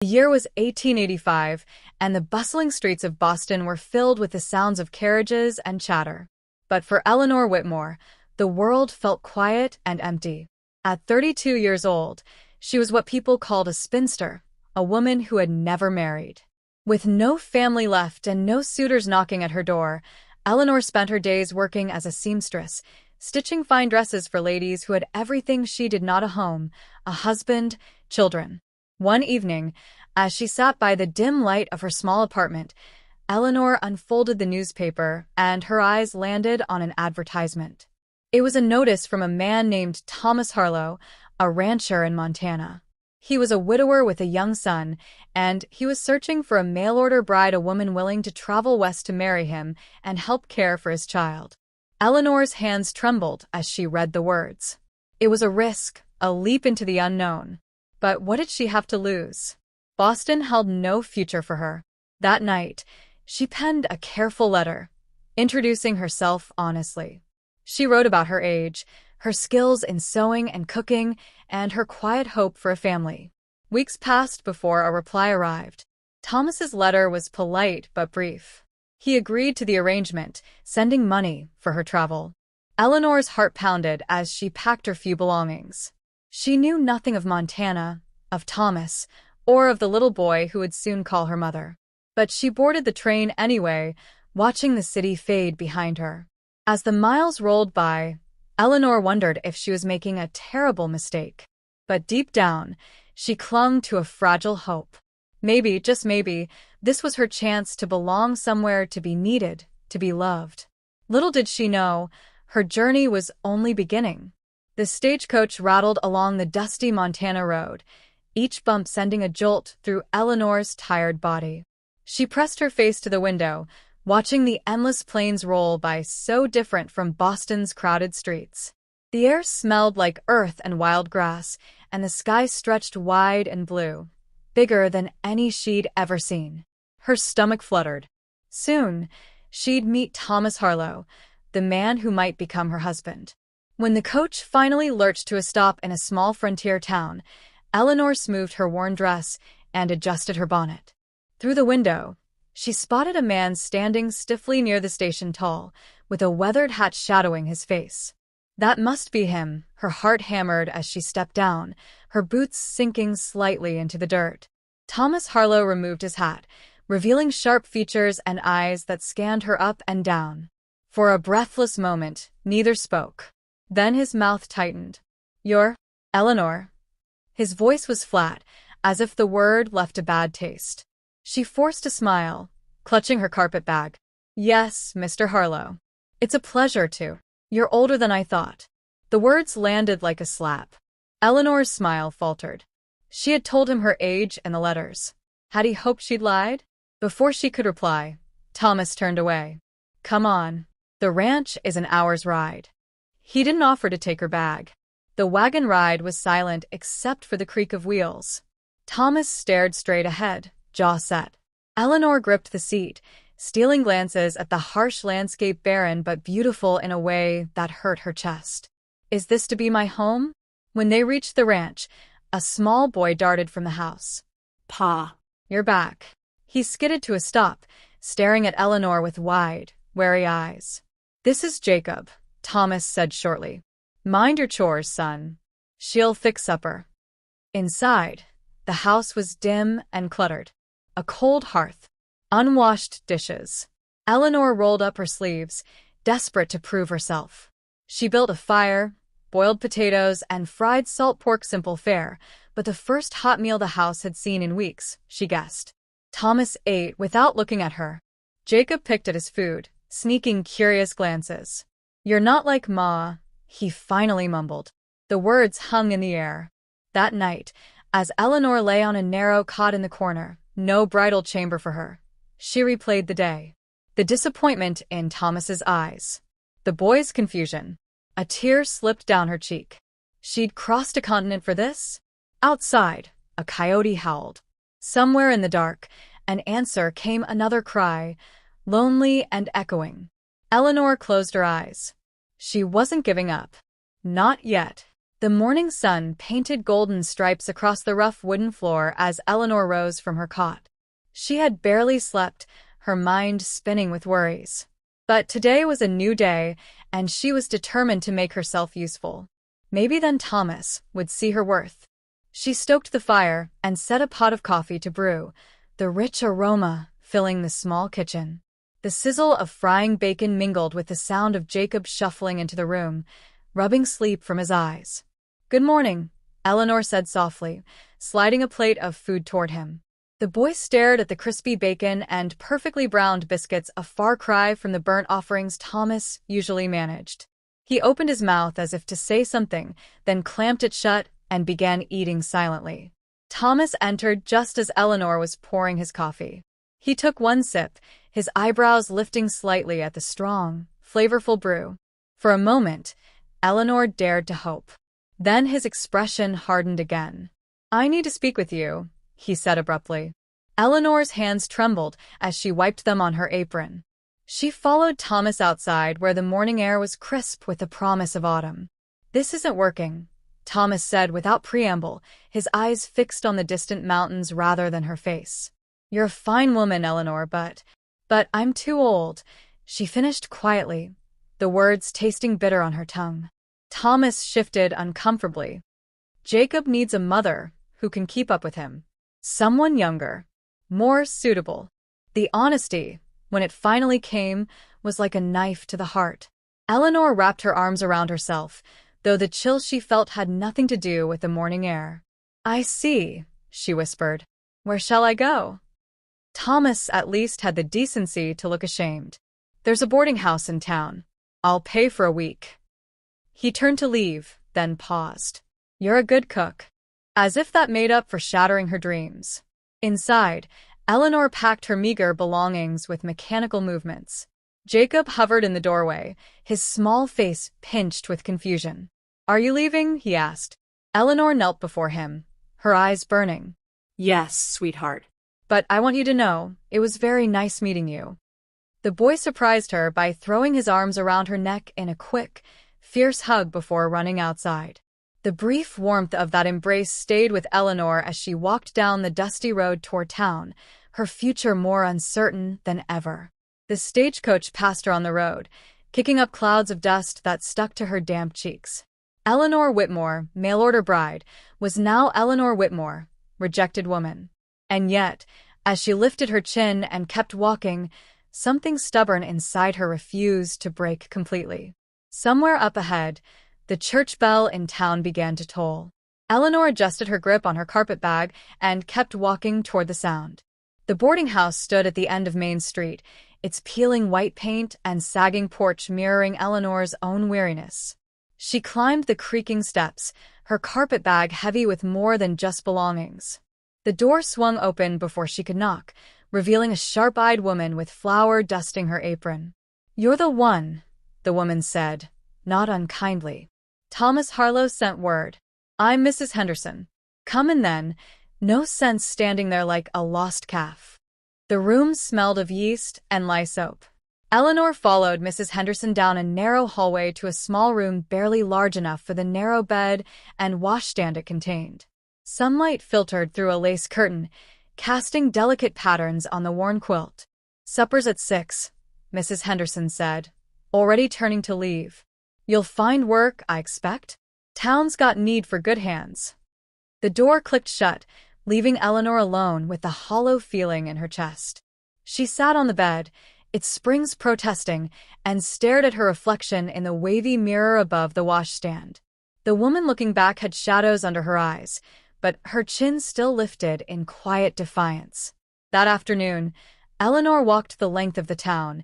The year was 1885, and the bustling streets of Boston were filled with the sounds of carriages and chatter. But for Eleanor Whitmore, the world felt quiet and empty. At 32 years old, she was what people called a spinster, a woman who had never married. With no family left and no suitors knocking at her door, Eleanor spent her days working as a seamstress, stitching fine dresses for ladies who had everything she did not: a home, a husband, children. One evening, as she sat by the dim light of her small apartment, Eleanor unfolded the newspaper and her eyes landed on an advertisement. It was a notice from a man named Thomas Harlow, a rancher in Montana. He was a widower with a young son, and he was searching for a mail-order bride, a woman willing to travel west to marry him and help care for his child. Eleanor's hands trembled as she read the words. It was a risk, a leap into the unknown. But what did she have to lose? Boston held no future for her. That night, she penned a careful letter, introducing herself honestly. She wrote about her age, her skills in sewing and cooking, and her quiet hope for a family. Weeks passed before a reply arrived. Thomas's letter was polite but brief. He agreed to the arrangement, sending money for her travel. Eleanor's heart pounded as she packed her few belongings. She knew nothing of Montana, of Thomas, or of the little boy who would soon call her mother. But she boarded the train anyway, watching the city fade behind her. As the miles rolled by, Eleanor wondered if she was making a terrible mistake. But deep down, she clung to a fragile hope. Maybe, just maybe, this was her chance to belong somewhere, to be needed, to be loved. Little did she know, her journey was only beginning. The stagecoach rattled along the dusty Montana road, each bump sending a jolt through Eleanor's tired body. She pressed her face to the window, watching the endless plains roll by, so different from Boston's crowded streets. The air smelled like earth and wild grass, and the sky stretched wide and blue, bigger than any she'd ever seen. Her stomach fluttered. Soon, she'd meet Thomas Harlow, the man who might become her husband. When the coach finally lurched to a stop in a small frontier town, Eleanor smoothed her worn dress and adjusted her bonnet. Through the window, she spotted a man standing stiffly near the station toll, with a weathered hat shadowing his face. That must be him, her heart hammered as she stepped down, her boots sinking slightly into the dirt. Thomas Harlow removed his hat, revealing sharp features and eyes that scanned her up and down. For a breathless moment, neither spoke. Then his mouth tightened. "You're Eleanor?" His voice was flat, as if the word left a bad taste. She forced a smile, clutching her carpet bag. "Yes, Mr. Harlow. It's a pleasure to. You're older than I thought." The words landed like a slap. Eleanor's smile faltered. She had told him her age in the letters. Had he hoped she'd lied? Before she could reply, Thomas turned away. "Come on. The ranch is an hour's ride." He didn't offer to take her bag. The wagon ride was silent except for the creak of wheels. Thomas stared straight ahead, jaw set. Eleanor gripped the seat, stealing glances at the harsh landscape, barren but beautiful in a way that hurt her chest. "Is this to be my home?" When they reached the ranch, a small boy darted from the house. "Pa, you're back." He skidded to a stop, staring at Eleanor with wide, wary eyes. "This is Jacob," Thomas said shortly. "Mind your chores, son. She'll fix supper." Inside, the house was dim and cluttered. A cold hearth, unwashed dishes. Eleanor rolled up her sleeves, desperate to prove herself. She built a fire, boiled potatoes, and fried salt pork, simple fare, but the first hot meal the house had seen in weeks, she guessed. Thomas ate without looking at her. Jacob picked at his food, sneaking curious glances. "You're not like Ma," he finally mumbled. The words hung in the air. That night, as Eleanor lay on a narrow cot in the corner, no bridal chamber for her, she replayed the day. The disappointment in Thomas's eyes. The boy's confusion. A tear slipped down her cheek. She'd crossed a continent for this? Outside, a coyote howled. Somewhere in the dark, an answer came, another cry, lonely and echoing. Eleanor closed her eyes. She wasn't giving up. Not yet. The morning sun painted golden stripes across the rough wooden floor as Eleanor rose from her cot. She had barely slept, her mind spinning with worries. But today was a new day, and she was determined to make herself useful. Maybe then Thomas would see her worth. She stoked the fire and set a pot of coffee to brew, the rich aroma filling the small kitchen. The sizzle of frying bacon mingled with the sound of Jacob shuffling into the room, rubbing sleep from his eyes. "Good morning," Eleanor said softly, sliding a plate of food toward him. The boy stared at the crispy bacon and perfectly browned biscuits, a far cry from the burnt offerings Thomas usually managed. He opened his mouth as if to say something, then clamped it shut and began eating silently. Thomas entered just as Eleanor was pouring his coffee. He took one sip, his eyebrows lifting slightly at the strong, flavorful brew. For a moment, Eleanor dared to hope. Then his expression hardened again. "I need to speak with you," he said abruptly. Eleanor's hands trembled as she wiped them on her apron. She followed Thomas outside where the morning air was crisp with the promise of autumn. "This isn't working," Thomas said without preamble, his eyes fixed on the distant mountains rather than her face. "You're a fine woman, Eleanor, but I'm too old," she finished quietly, the words tasting bitter on her tongue. Thomas shifted uncomfortably. "Jacob needs a mother who can keep up with him. Someone younger, more suitable." The honesty, when it finally came, was like a knife to the heart. Eleanor wrapped her arms around herself, though the chill she felt had nothing to do with the morning air. "I see," she whispered. "Where shall I go?" Thomas at least had the decency to look ashamed. "There's a boarding house in town. I'll pay for a week." He turned to leave, then paused. "You're a good cook." As if that made up for shattering her dreams. Inside, Eleanor packed her meager belongings with mechanical movements. Jacob hovered in the doorway, his small face pinched with confusion. "Are you leaving?" he asked. Eleanor knelt before him, her eyes burning. "Yes, sweetheart. "But I want you to know, it was very nice meeting you." The boy surprised her by throwing his arms around her neck in a quick, fierce hug before running outside. The brief warmth of that embrace stayed with Eleanor as she walked down the dusty road toward town, her future more uncertain than ever. The stagecoach passed her on the road, kicking up clouds of dust that stuck to her damp cheeks. Eleanor Whitmore, mail-order bride, was now Eleanor Whitmore, rejected woman. And yet, as she lifted her chin and kept walking, something stubborn inside her refused to break completely. Somewhere up ahead, the church bell in town began to toll. Eleanor adjusted her grip on her carpet bag and kept walking toward the sound. The boarding house stood at the end of Main Street, its peeling white paint and sagging porch mirroring Eleanor's own weariness. She climbed the creaking steps, her carpet bag heavy with more than just belongings. The door swung open before she could knock, revealing a sharp-eyed woman with flour dusting her apron. "You're the one," the woman said, not unkindly. Thomas Harlow sent word. "I'm Mrs. Henderson. Come in then, no sense standing there like a lost calf." The room smelled of yeast and lye soap. Eleanor followed Mrs. Henderson down a narrow hallway to a small room barely large enough for the narrow bed and washstand it contained. Sunlight filtered through a lace curtain, casting delicate patterns on the worn quilt. "Supper's at 6, Mrs. Henderson said, already turning to leave. "You'll find work, I expect? Town's got need for good hands." The door clicked shut, leaving Eleanor alone with the hollow feeling in her chest. She sat on the bed, its springs protesting, and stared at her reflection in the wavy mirror above the washstand. The woman looking back had shadows under her eyes, but her chin still lifted in quiet defiance. That afternoon, Eleanor walked the length of the town,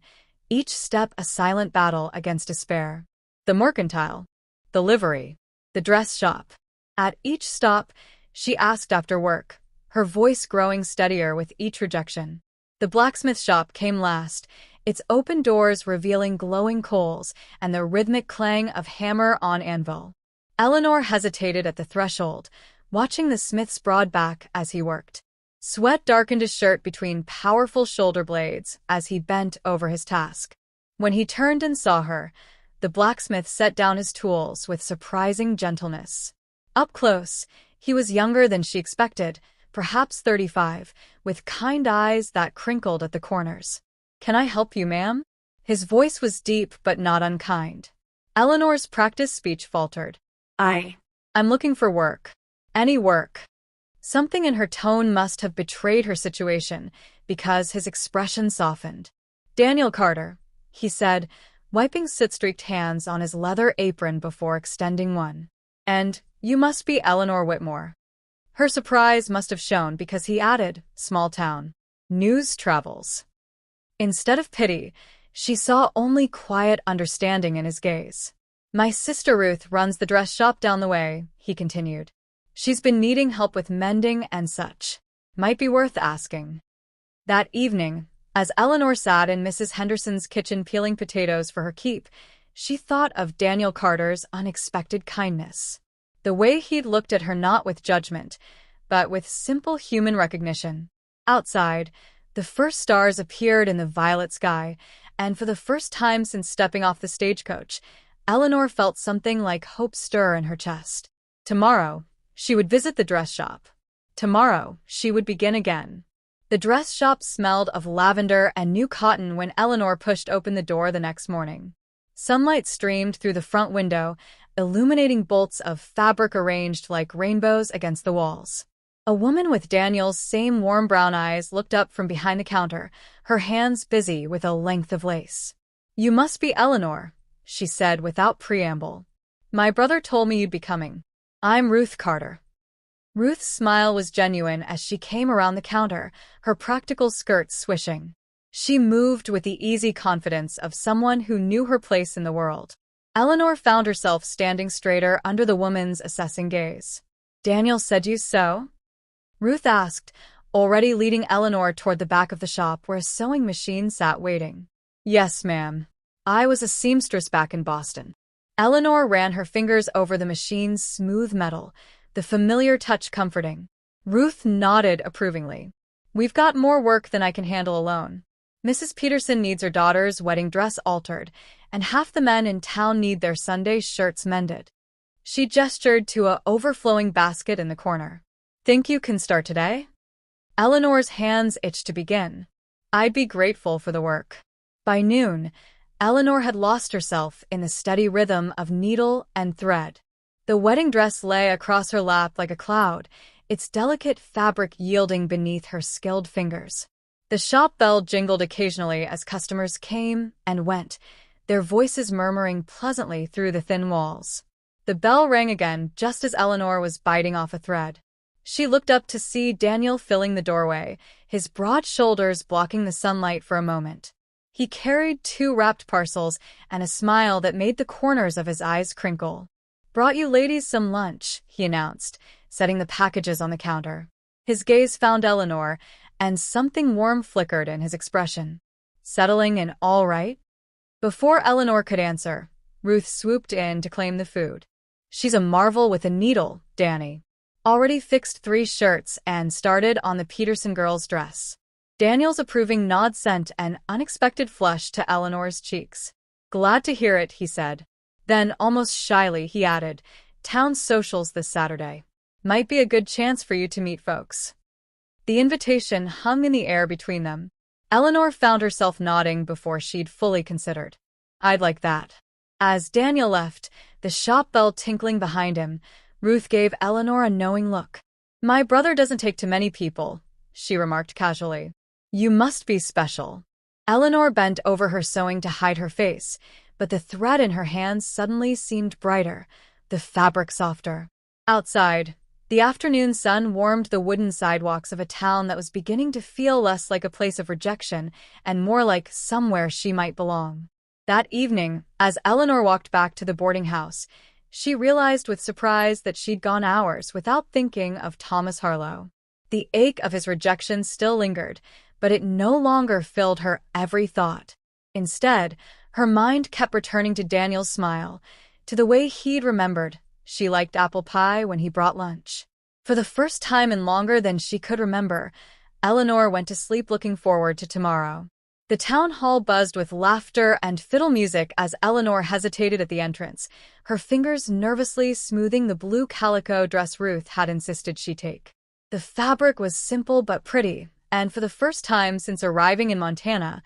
each step a silent battle against despair. The mercantile, the livery, the dress shop. At each stop, she asked after work, her voice growing steadier with each rejection. The blacksmith shop came last, its open doors revealing glowing coals and the rhythmic clang of hammer on anvil. Eleanor hesitated at the threshold, watching the smith's broad back as he worked. Sweat darkened his shirt between powerful shoulder blades as he bent over his task. When he turned and saw her, The blacksmith set down his tools with surprising gentleness. Up close, he was younger than she expected, perhaps 35, with kind eyes that crinkled at the corners. "Can I help you, ma'am?" His voice was deep but not unkind. Eleanor's practiced speech faltered. I'm looking for work. Any work." Something in her tone must have betrayed her situation, because his expression softened. "Daniel Carter," he said, wiping soot-streaked hands on his leather apron before extending one. "And you must be Eleanor Whitmore." Her surprise must have shown because he added, "Small town. News travels." Instead of pity, she saw only quiet understanding in his gaze. "My sister Ruth runs the dress shop down the way," he continued. "She's been needing help with mending and such. Might be worth asking." That evening, as Eleanor sat in Mrs. Henderson's kitchen peeling potatoes for her keep, she thought of Daniel Carter's unexpected kindness. The way he'd looked at her not with judgment, but with simple human recognition. Outside, the first stars appeared in the violet sky, and for the first time since stepping off the stagecoach, Eleanor felt something like hope stir in her chest. Tomorrow, she would visit the dress shop. Tomorrow, she would begin again. The dress shop smelled of lavender and new cotton when Eleanor pushed open the door the next morning. Sunlight streamed through the front window, illuminating bolts of fabric arranged like rainbows against the walls. A woman with Daniel's same warm brown eyes looked up from behind the counter, her hands busy with a length of lace. "You must be Eleanor," she said without preamble. "My brother told me you'd be coming. I'm Ruth Carter." Ruth's smile was genuine as she came around the counter, her practical skirt swishing. She moved with the easy confidence of someone who knew her place in the world. Eleanor found herself standing straighter under the woman's assessing gaze. "Daniel said you so?" Ruth asked, already leading Eleanor toward the back of the shop where a sewing machine sat waiting. "Yes, ma'am. I was a seamstress back in Boston." Eleanor ran her fingers over the machine's smooth metal, the familiar touch comforting. Ruth nodded approvingly. "We've got more work than I can handle alone. Mrs. Peterson needs her daughter's wedding dress altered, and half the men in town need their Sunday shirts mended." She gestured to a overflowing basket in the corner. "Think you can start today?" Eleanor's hands itched to begin. "I'd be grateful for the work." By noon, Eleanor had lost herself in the steady rhythm of needle and thread. The wedding dress lay across her lap like a cloud, its delicate fabric yielding beneath her skilled fingers. The shop bell jingled occasionally as customers came and went, their voices murmuring pleasantly through the thin walls. The bell rang again just as Eleanor was biting off a thread. She looked up to see Daniel filling the doorway, his broad shoulders blocking the sunlight for a moment. He carried 2 wrapped parcels and a smile that made the corners of his eyes crinkle. "Brought you ladies some lunch," he announced, setting the packages on the counter. His gaze found Eleanor, and something warm flickered in his expression. "Settling in all right?" Before Eleanor could answer, Ruth swooped in to claim the food. "She's a marvel with a needle, Danny." Already fixed 3 shirts and started on the Peterson girl's dress. Daniel's approving nod sent an unexpected flush to Eleanor's cheeks. "Glad to hear it," he said. Then, almost shyly, he added, "Town socials this Saturday. Might be a good chance for you to meet folks." The invitation hung in the air between them. Eleanor found herself nodding before she'd fully considered. "I'd like that." As Daniel left, the shop bell tinkling behind him, Ruth gave Eleanor a knowing look. "My brother doesn't take to many people," she remarked casually. "You must be special." Eleanor bent over her sewing to hide her face, but the thread in her hands suddenly seemed brighter, the fabric softer. Outside, the afternoon sun warmed the wooden sidewalks of a town that was beginning to feel less like a place of rejection and more like somewhere she might belong. That evening, as Eleanor walked back to the boarding house, she realized with surprise that she'd gone hours without thinking of Thomas Harlow. The ache of his rejection still lingered, but it no longer filled her every thought. Instead, her mind kept returning to Daniel's smile, to the way he'd remembered she liked apple pie when he brought lunch. For the first time in longer than she could remember, Eleanor went to sleep looking forward to tomorrow. The town hall buzzed with laughter and fiddle music as Eleanor hesitated at the entrance, her fingers nervously smoothing the blue calico dress Ruth had insisted she take. The fabric was simple but pretty, and for the first time since arriving in Montana,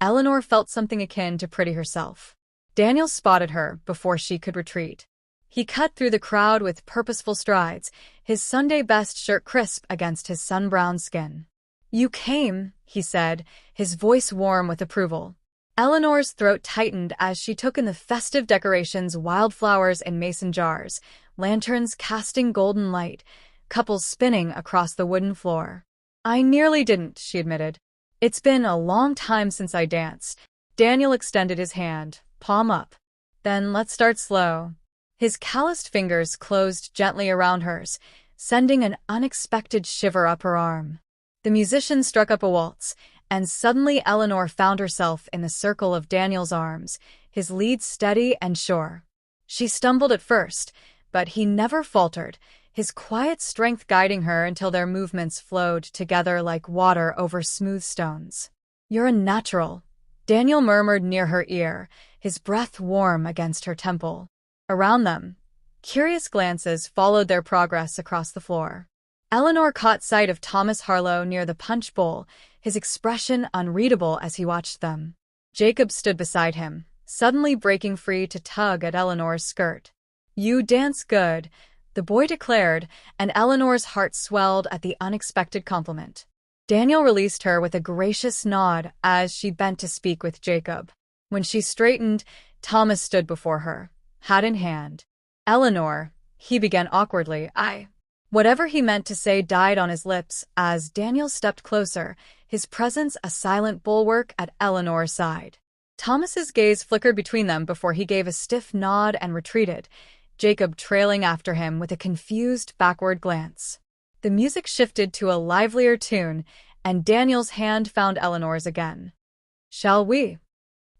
Eleanor felt something akin to pretty herself. Daniel spotted her before she could retreat. He cut through the crowd with purposeful strides, his Sunday best shirt crisp against his sun-browned skin. "You came," he said, his voice warm with approval. Eleanor's throat tightened as she took in the festive decorations, wildflowers in mason jars, lanterns casting golden light, couples spinning across the wooden floor. "I nearly didn't," she admitted. "It's been a long time since I danced." Daniel extended his hand, palm up. "Then let's start slow." His calloused fingers closed gently around hers, sending an unexpected shiver up her arm. The musician struck up a waltz, and suddenly Eleanor found herself in the circle of Daniel's arms, his lead steady and sure. She stumbled at first, but he never faltered, his quiet strength guiding her until their movements flowed together like water over smooth stones. "You're a natural," Daniel murmured near her ear, his breath warm against her temple. Around them, curious glances followed their progress across the floor. Eleanor caught sight of Thomas Harlow near the punch bowl, his expression unreadable as he watched them. Jacob stood beside him, suddenly breaking free to tug at Eleanor's skirt. "You dance good," the boy declared, and Eleanor's heart swelled at the unexpected compliment. Daniel released her with a gracious nod as she bent to speak with Jacob. When she straightened, Thomas stood before her, hat in hand. "Eleanor," he began awkwardly, Whatever he meant to say died on his lips as Daniel stepped closer, his presence a silent bulwark at Eleanor's side. Thomas's gaze flickered between them before he gave a stiff nod and retreated, Jacob trailing after him with a confused backward glance. The music shifted to a livelier tune, and Daniel's hand found Eleanor's again. "Shall we?"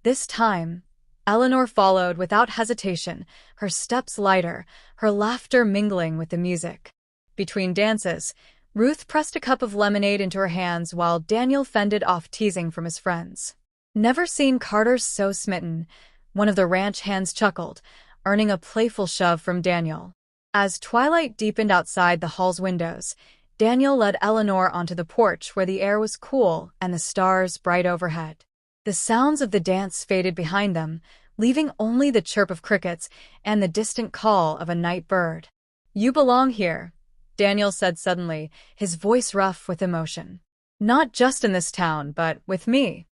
This time, Eleanor followed without hesitation, her steps lighter, her laughter mingling with the music. Between dances, Ruth pressed a cup of lemonade into her hands while Daniel fended off teasing from his friends. "Never seen Carter so smitten," one of the ranch hands chuckled, earning a playful shove from Daniel. As twilight deepened outside the hall's windows, Daniel led Eleanor onto the porch where the air was cool and the stars bright overhead. The sounds of the dance faded behind them, leaving only the chirp of crickets and the distant call of a night bird. "You belong here," Daniel said suddenly, his voice rough with emotion. "Not just in this town, but with me."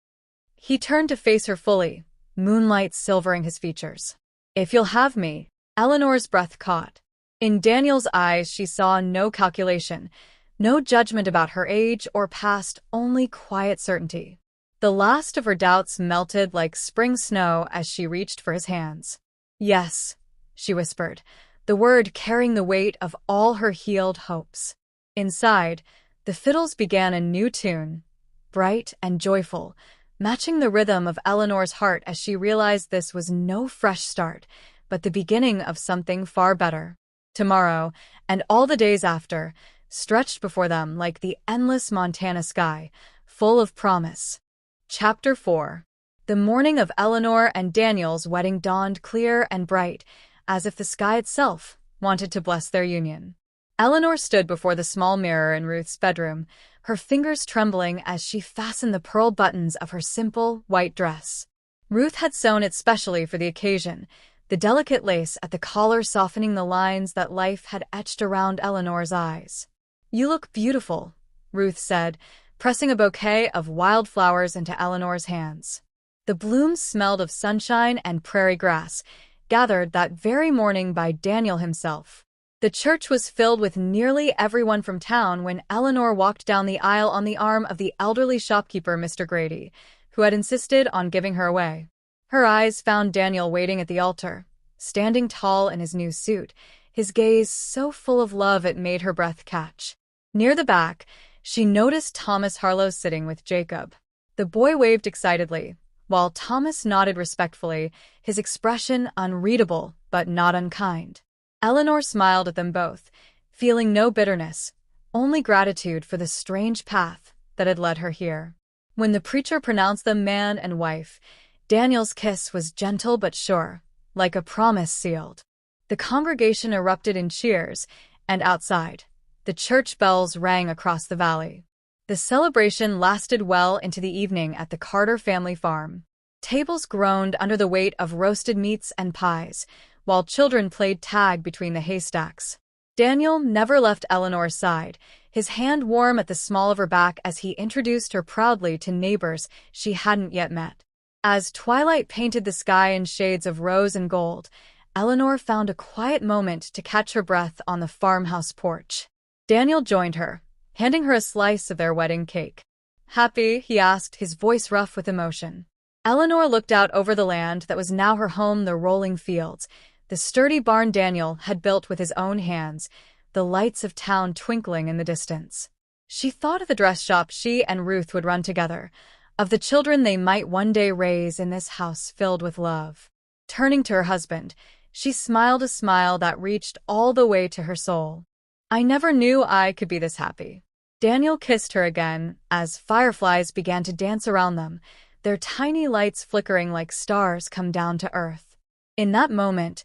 He turned to face her fully, moonlight silvering his features. "If you'll have me," Eleanor's breath caught. In Daniel's eyes she saw no calculation, no judgment about her age or past, only quiet certainty. The last of her doubts melted like spring snow as she reached for his hands. "Yes," she whispered, the word carrying the weight of all her healed hopes. Inside, the fiddles began a new tune, bright and joyful, matching the rhythm of Eleanor's heart as she realized this was no fresh start, but the beginning of something far better. Tomorrow, and all the days after, stretched before them like the endless Montana sky, full of promise. Chapter 4. The morning of Eleanor and Daniel's wedding dawned clear and bright, as if the sky itself wanted to bless their union. Eleanor stood before the small mirror in Ruth's bedroom, her fingers trembling as she fastened the pearl buttons of her simple, white dress. Ruth had sewn it specially for the occasion, the delicate lace at the collar softening the lines that life had etched around Eleanor's eyes. "You look beautiful," Ruth said, pressing a bouquet of wildflowers into Eleanor's hands. The blooms smelled of sunshine and prairie grass, gathered that very morning by Daniel himself. The church was filled with nearly everyone from town when Eleanor walked down the aisle on the arm of the elderly shopkeeper, Mr. Grady, who had insisted on giving her away. Her eyes found Daniel waiting at the altar, standing tall in his new suit, his gaze so full of love it made her breath catch. Near the back, she noticed Thomas Harlow sitting with Jacob. The boy waved excitedly, while Thomas nodded respectfully, his expression unreadable but not unkind. Eleanor smiled at them both, feeling no bitterness, only gratitude for the strange path that had led her here. When the preacher pronounced them man and wife, Daniel's kiss was gentle but sure, like a promise sealed. The congregation erupted in cheers, and outside, the church bells rang across the valley. The celebration lasted well into the evening at the Carter family farm. Tables groaned under the weight of roasted meats and pies, while children played tag between the haystacks. Daniel never left Eleanor's side, his hand warm at the small of her back as he introduced her proudly to neighbors she hadn't yet met. As twilight painted the sky in shades of rose and gold, Eleanor found a quiet moment to catch her breath on the farmhouse porch. Daniel joined her, handing her a slice of their wedding cake. "Happy?" he asked, his voice rough with emotion. Eleanor looked out over the land that was now her home, the rolling fields, the sturdy barn Daniel had built with his own hands, the lights of town twinkling in the distance. She thought of the dress shop she and Ruth would run together, of the children they might one day raise in this house filled with love. Turning to her husband, she smiled a smile that reached all the way to her soul. "I never knew I could be this happy." Daniel kissed her again as fireflies began to dance around them, their tiny lights flickering like stars come down to earth. In that moment,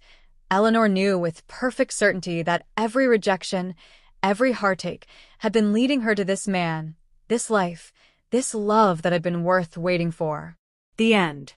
Eleanor knew with perfect certainty that every rejection, every heartache, had been leading her to this man, this life, this love that had been worth waiting for. The end.